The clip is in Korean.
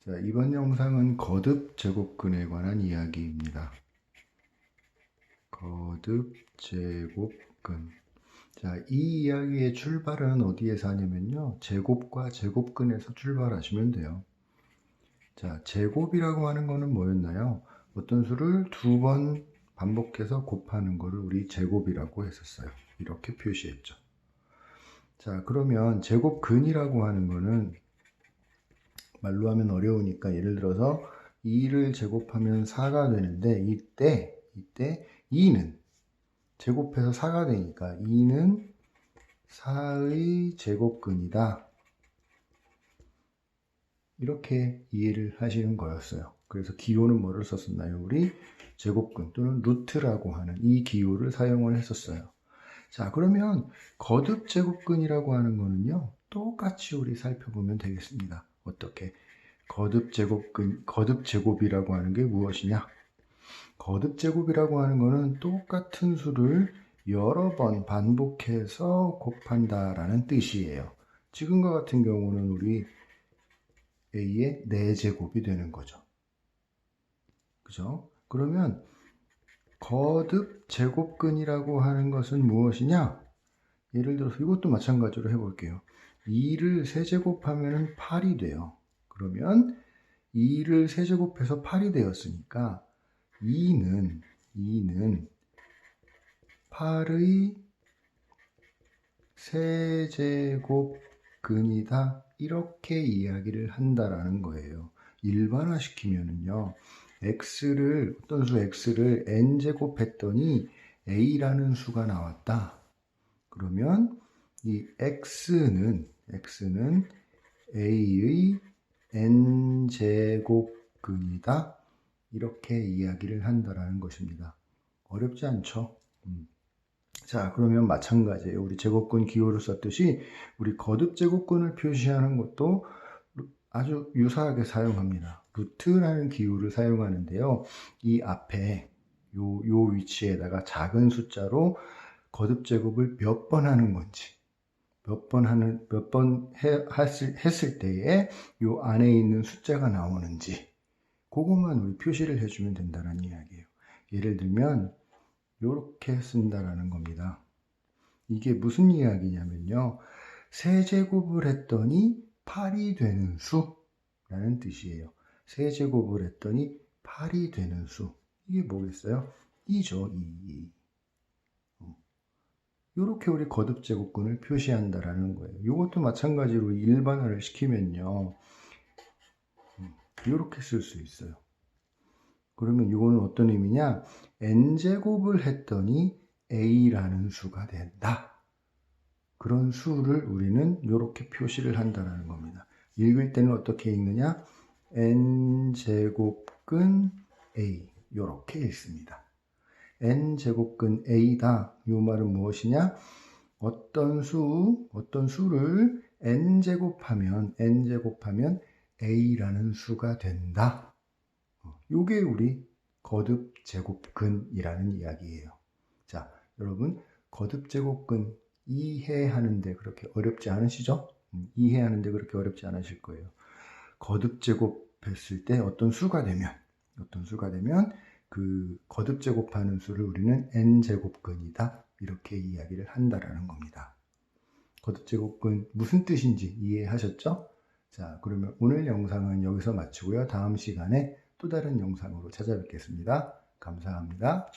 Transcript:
자, 이번 영상은 거듭 제곱근에 관한 이야기입니다. 거듭 제곱근. 자, 이 이야기의 출발은 어디에서 하냐면요. 제곱과 제곱근에서 출발하시면 돼요. 자, 제곱이라고 하는 거는 뭐였나요? 어떤 수를 두 번 반복해서 곱하는 거를 우리 제곱이라고 했었어요. 이렇게 표시했죠. 자, 그러면 제곱근이라고 하는 거는 말로 하면 어려우니까 예를 들어서 2를 제곱하면 4가 되는데 이때 2는 제곱해서 4가 되니까 2는 4의 제곱근이다. 이렇게 이해를 하시는 거였어요. 그래서 기호는 뭐를 썼었나요? 우리 제곱근 또는 루트라고 하는 이 기호를 사용을 했었어요. 자, 그러면 거듭 제곱근이라고 하는 거는요. 똑같이 우리 살펴보면 되겠습니다. 어떻게? 거듭 제곱이라고 하는 게 무엇이냐? 거듭 제곱이라고 하는 거는 똑같은 수를 여러 번 반복해서 곱한다라는 뜻이에요. 지금과 같은 경우는 우리 a의 4제곱이 되는 거죠. 그죠? 그러면 거듭 제곱근이라고 하는 것은 무엇이냐? 예를 들어서 이것도 마찬가지로 해볼게요. 2를 세제곱하면 8이 돼요. 그러면 2를 세제곱해서 8이 되었으니까 2는 8의 세제곱근이다. 이렇게 이야기를 한다라는 거예요. 일반화시키면은요. 어떤 수 x를 n제곱 했더니 a라는 수가 나왔다. 그러면 이 x는 a의 n제곱근이다. 이렇게 이야기를 한다라는 것입니다. 어렵지 않죠? 자, 그러면 마찬가지예요. 우리 제곱근 기호를 썼듯이 우리 거듭 제곱근을 표시하는 것도 아주 유사하게 사용합니다. 루트라는 기호를 사용하는데요. 이 앞에 요 위치에다가 작은 숫자로 거듭 제곱을 몇 번 하는 건지 몇 번 했을 때에 요 안에 있는 숫자가 나오는지 그것만 우리 표시를 해주면 된다는 이야기예요. 예를 들면 이렇게 쓴다라는 겁니다. 이게 무슨 이야기냐면요. 세제곱을 했더니 8이 되는 수라는 뜻이에요. 세제곱을 했더니 8이 되는 수. 이게 뭐겠어요? 2죠. 2. 이렇게 우리 거듭 제곱근을 표시한다라는 거예요. 이것도 마찬가지로 일반화를 시키면요. 이렇게 쓸 수 있어요. 그러면 이거는 어떤 의미냐? n제곱을 했더니 a라는 수가 된다. 그런 수를 우리는 이렇게 표시를 한다는 겁니다. 읽을 때는 어떻게 읽느냐? n제곱근 a 이렇게 읽습니다. n제곱근 a다. 이 말은 무엇이냐? 어떤 수를 n제곱하면 a라는 수가 된다. 이게 우리 거듭 제곱근이라는 이야기예요. 자, 여러분 거듭 제곱근 이해하는데 그렇게 어렵지 않으시죠? 이해하는데 그렇게 어렵지 않으실 거예요. 거듭 제곱했을 때 어떤 수가 되면 그 거듭 제곱하는 수를 우리는 n제곱근이다. 이렇게 이야기를 한다라는 겁니다. 거듭 제곱근 무슨 뜻인지 이해하셨죠? 자, 그러면 오늘 영상은 여기서 마치고요. 다음 시간에 또 다른 영상으로 찾아뵙겠습니다. 감사합니다.